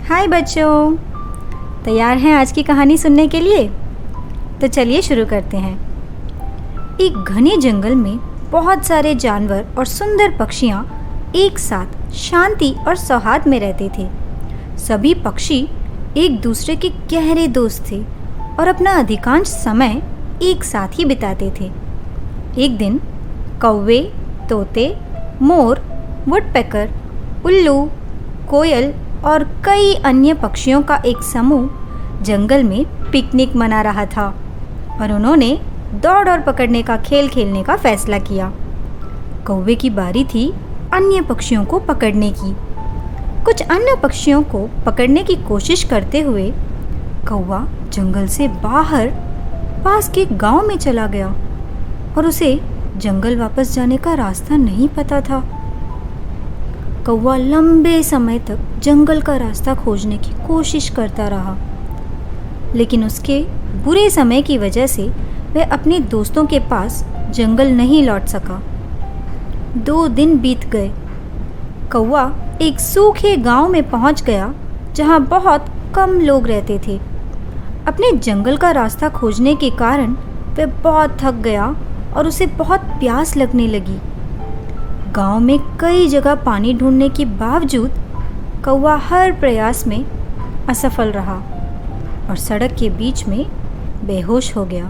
हाय बच्चों, तैयार हैं आज की कहानी सुनने के लिए? तो चलिए शुरू करते हैं। एक घने जंगल में बहुत सारे जानवर और सुंदर पक्षियाँ एक साथ शांति और सौहार्द में रहते थे। सभी पक्षी एक दूसरे के गहरे दोस्त थे और अपना अधिकांश समय एक साथ ही बिताते थे। एक दिन कौवे, तोते, मोर, वुडपेकर, उल्लू, कोयल और कई अन्य पक्षियों का एक समूह जंगल में पिकनिक मना रहा था और उन्होंने दौड़ और पकड़ने का खेल खेलने का फैसला किया। कौवे की बारी थी अन्य पक्षियों को पकड़ने की। कुछ अन्य पक्षियों को पकड़ने की कोशिश करते हुए कौवा जंगल से बाहर पास के गांव में चला गया और उसे जंगल वापस जाने का रास्ता नहीं पता था। कौवा लंबे समय तक जंगल का रास्ता खोजने की कोशिश करता रहा, लेकिन उसके बुरे समय की वजह से वह अपने दोस्तों के पास जंगल नहीं लौट सका। 2 दिन बीत गए। कौवा एक सूखे गांव में पहुंच गया जहां बहुत कम लोग रहते थे। अपने जंगल का रास्ता खोजने के कारण वह बहुत थक गया और उसे बहुत प्यास लगने लगी। गांव में कई जगह पानी ढूंढने के बावजूद कौवा हर प्रयास में असफल रहा और सड़क के बीच में बेहोश हो गया।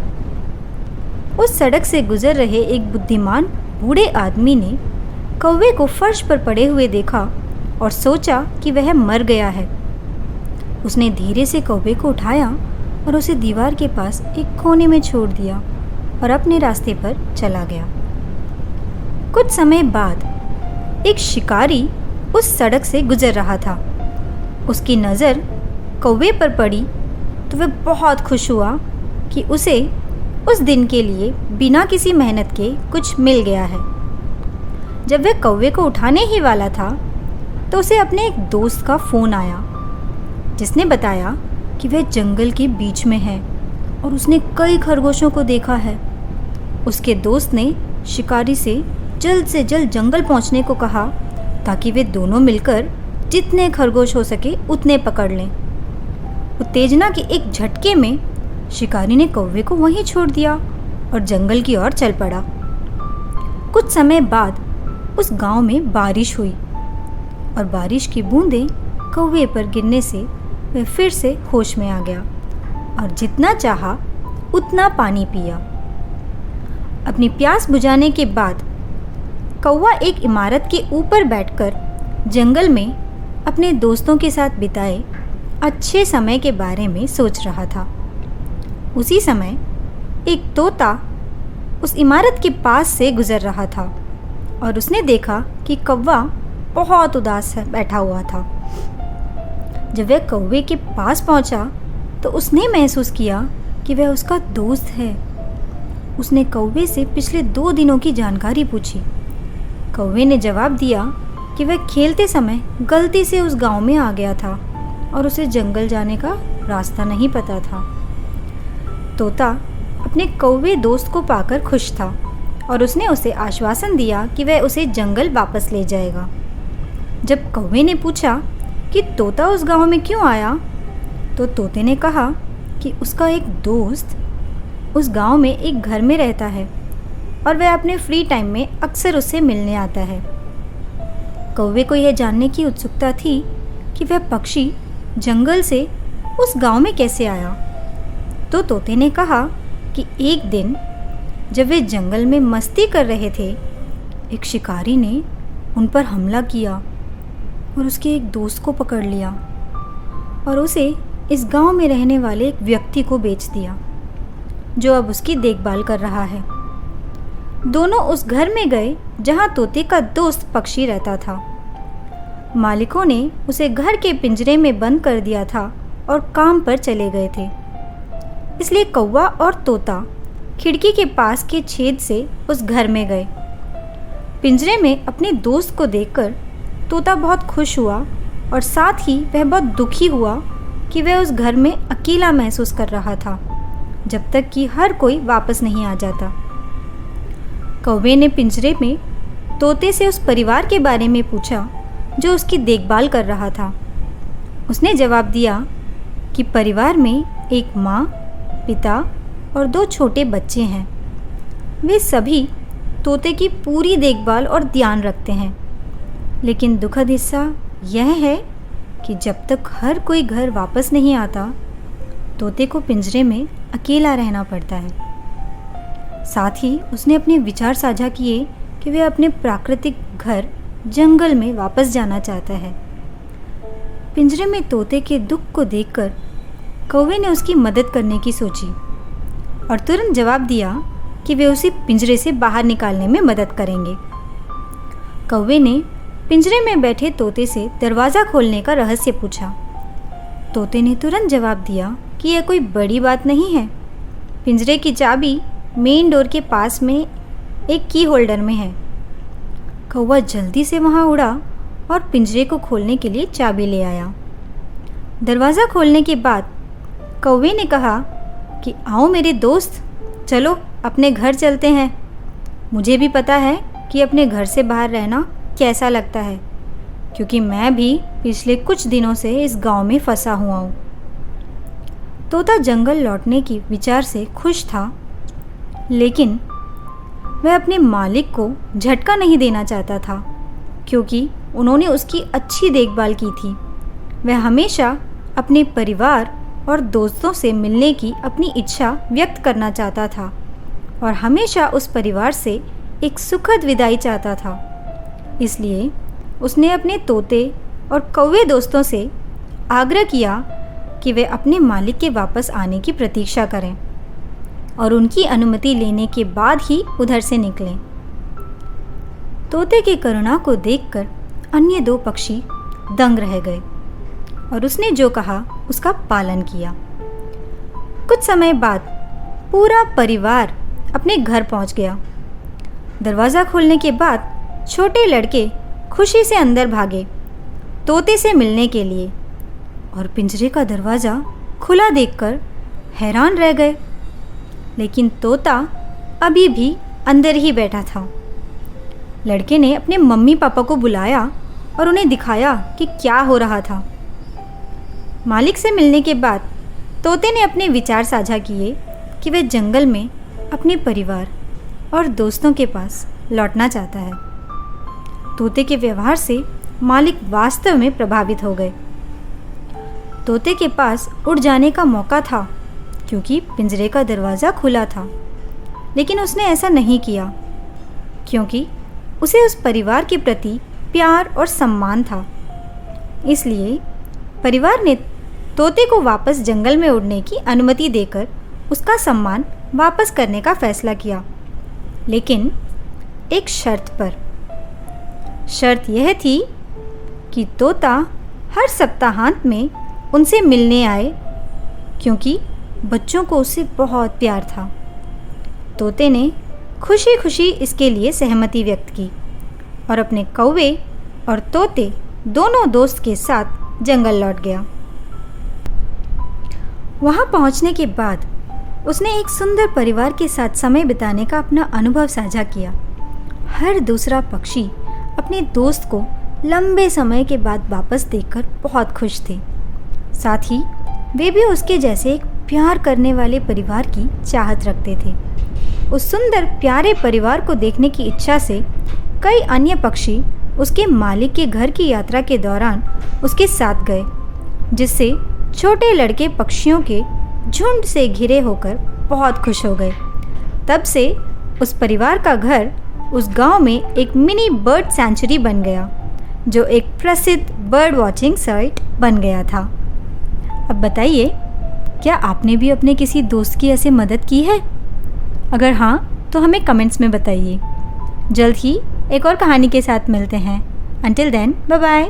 उस सड़क से गुजर रहे एक बुद्धिमान बूढ़े आदमी ने कौवे को फर्श पर पड़े हुए देखा और सोचा कि वह मर गया है। उसने धीरे से कौवे को उठाया और उसे दीवार के पास एक कोने में छोड़ दिया और अपने रास्ते पर चला गया। कुछ समय बाद एक शिकारी उस सड़क से गुजर रहा था। उसकी नज़र कौवे पर पड़ी तो वह बहुत खुश हुआ कि उसे उस दिन के लिए बिना किसी मेहनत के कुछ मिल गया है। जब वह कौवे को उठाने ही वाला था तो उसे अपने एक दोस्त का फ़ोन आया, जिसने बताया कि वह जंगल के बीच में है और उसने कई खरगोशों को देखा है। उसके दोस्त ने शिकारी से जल्द जंगल पहुंचने को कहा ताकि वे दोनों मिलकर जितने खरगोश हो सके उतने पकड़ लें। उत्तेजना के एक झटके में शिकारी ने कौवे को वहीं छोड़ दिया और जंगल की ओर चल पड़ा। कुछ समय बाद उस गांव में बारिश हुई और बारिश की बूंदें कौवे पर गिरने से वह फिर से होश में आ गया और जितना चाहा उतना पानी पिया। अपनी प्यास बुझाने के बाद कौवा एक इमारत के ऊपर बैठकर जंगल में अपने दोस्तों के साथ बिताए अच्छे समय के बारे में सोच रहा था। उसी समय एक तोता उस इमारत के पास से गुजर रहा था और उसने देखा कि कौवा बहुत उदास बैठा हुआ था। जब वह कौवे के पास पहुंचा तो उसने महसूस किया कि वह उसका दोस्त है। उसने कौवे से पिछले 2 दिनों की जानकारी पूछी। कौवे ने जवाब दिया कि वह खेलते समय गलती से उस गांव में आ गया था और उसे जंगल जाने का रास्ता नहीं पता था। तोता अपने कौवे दोस्त को पाकर खुश था और उसने उसे आश्वासन दिया कि वह उसे जंगल वापस ले जाएगा। जब कौवे ने पूछा कि तोता उस गांव में क्यों आया, तो तोते ने कहा कि उसका एक दोस्त उस गांव में एक घर में रहता है और वह अपने फ्री टाइम में अक्सर उससे मिलने आता है। कौवे को यह जानने की उत्सुकता थी कि वह पक्षी जंगल से उस गांव में कैसे आया। तो तोते ने कहा कि एक दिन जब वे जंगल में मस्ती कर रहे थे, एक शिकारी ने उन पर हमला किया और उसके एक दोस्त को पकड़ लिया और उसे इस गांव में रहने वाले एक व्यक्ति को बेच दिया, जो अब उसकी देखभाल कर रहा है। दोनों उस घर में गए जहां तोते का दोस्त पक्षी रहता था। मालिकों ने उसे घर के पिंजरे में बंद कर दिया था और काम पर चले गए थे। इसलिए कौवा और तोता खिड़की के पास के छेद से उस घर में गए। पिंजरे में अपने दोस्त को देखकर तोता बहुत खुश हुआ और साथ ही वह बहुत दुखी हुआ कि वह उस घर में अकेला महसूस कर रहा था जब तक कि हर कोई वापस नहीं आ जाता। कौवे ने पिंजरे में तोते से उस परिवार के बारे में पूछा जो उसकी देखभाल कर रहा था। उसने जवाब दिया कि परिवार में एक माँ, पिता और 2 छोटे बच्चे हैं। वे सभी तोते की पूरी देखभाल और ध्यान रखते हैं। लेकिन दुखद हिस्सा यह है कि जब तक हर कोई घर वापस नहीं आता, तोते को पिंजरे में अकेला रहना पड़ता है। साथ ही उसने अपने विचार साझा किए कि वह अपने प्राकृतिक घर जंगल में वापस जाना चाहता है। पिंजरे में तोते के दुख को देखकर कौवे ने उसकी मदद करने की सोची और तुरंत जवाब दिया कि वे उसे पिंजरे से बाहर निकालने में मदद करेंगे। कौवे ने पिंजरे में बैठे तोते से दरवाज़ा खोलने का रहस्य पूछा। तोते ने तुरंत जवाब दिया कि यह कोई बड़ी बात नहीं है। पिंजरे की चाबी मेन डोर के पास में एक की होल्डर में है। कौवा जल्दी से वहाँ उड़ा और पिंजरे को खोलने के लिए चाबी ले आया। दरवाज़ा खोलने के बाद कौवे ने कहा कि आओ मेरे दोस्त, चलो अपने घर चलते हैं। मुझे भी पता है कि अपने घर से बाहर रहना कैसा लगता है, क्योंकि मैं भी पिछले कुछ दिनों से इस गांव में फंसा हुआ हूँ। तोता जंगल लौटने की विचार से खुश था, लेकिन वह अपने मालिक को झटका नहीं देना चाहता था, क्योंकि उन्होंने उसकी अच्छी देखभाल की थी। वह हमेशा अपने परिवार और दोस्तों से मिलने की अपनी इच्छा व्यक्त करना चाहता था और हमेशा उस परिवार से एक सुखद विदाई चाहता था। इसलिए उसने अपने तोते और कौवे दोस्तों से आग्रह किया कि वे अपने मालिक के वापस आने की प्रतीक्षा करें और उनकी अनुमति लेने के बाद ही उधर से निकलें। तोते की करुणा को देखकर अन्य 2 पक्षी दंग रह गए और उसने जो कहा उसका पालन किया। कुछ समय बाद पूरा परिवार अपने घर पहुंच गया। दरवाज़ा खोलने के बाद छोटे लड़के खुशी से अंदर भागे तोते से मिलने के लिए और पिंजरे का दरवाज़ा खुला देखकर हैरान रह गए। लेकिन तोता अभी भी अंदर ही बैठा था। लड़के ने अपने मम्मी पापा को बुलाया और उन्हें दिखाया कि क्या हो रहा था। मालिक से मिलने के बाद तोते ने अपने विचार साझा किए कि वह जंगल में अपने परिवार और दोस्तों के पास लौटना चाहता है। तोते के व्यवहार से मालिक वास्तव में प्रभावित हो गए। तोते के पास उड़ जाने का मौका था, क्योंकि पिंजरे का दरवाज़ा खुला था, लेकिन उसने ऐसा नहीं किया क्योंकि उसे उस परिवार के प्रति प्यार और सम्मान था। इसलिए परिवार ने तोते को वापस जंगल में उड़ने की अनुमति देकर उसका सम्मान वापस करने का फैसला किया, लेकिन एक शर्त पर। शर्त यह थी कि तोता हर सप्ताहांत में उनसे मिलने आए, क्योंकि बच्चों को उससे बहुत प्यार था। तोते ने खुशी खुशी इसके लिए सहमति व्यक्त की और अपने कौवे और तोते दोनों दोस्त के साथ जंगल लौट गया। वहाँ पहुँचने के बाद उसने एक सुंदर परिवार के साथ समय बिताने का अपना अनुभव साझा किया। हर दूसरा पक्षी अपने दोस्त को लंबे समय के बाद वापस देखकर बहुत खुश थे। साथ ही वे भी उसके जैसे एक प्यार करने वाले परिवार की चाहत रखते थे। उस सुंदर प्यारे परिवार को देखने की इच्छा से कई अन्य पक्षी उसके मालिक के घर की यात्रा के दौरान उसके साथ गए, जिससे छोटे लड़के पक्षियों के झुंड से घिरे होकर बहुत खुश हो गए। तब से उस परिवार का घर उस गांव में एक मिनी बर्ड सेंचुरी बन गया, जो एक प्रसिद्ध बर्ड वॉचिंग साइट बन गया था। अब बताइए, क्या आपने भी अपने किसी दोस्त की ऐसे मदद की है? अगर हाँ, तो हमें कमेंट्स में बताइए। जल्द ही एक और कहानी के साथ मिलते हैं। Until then, bye bye.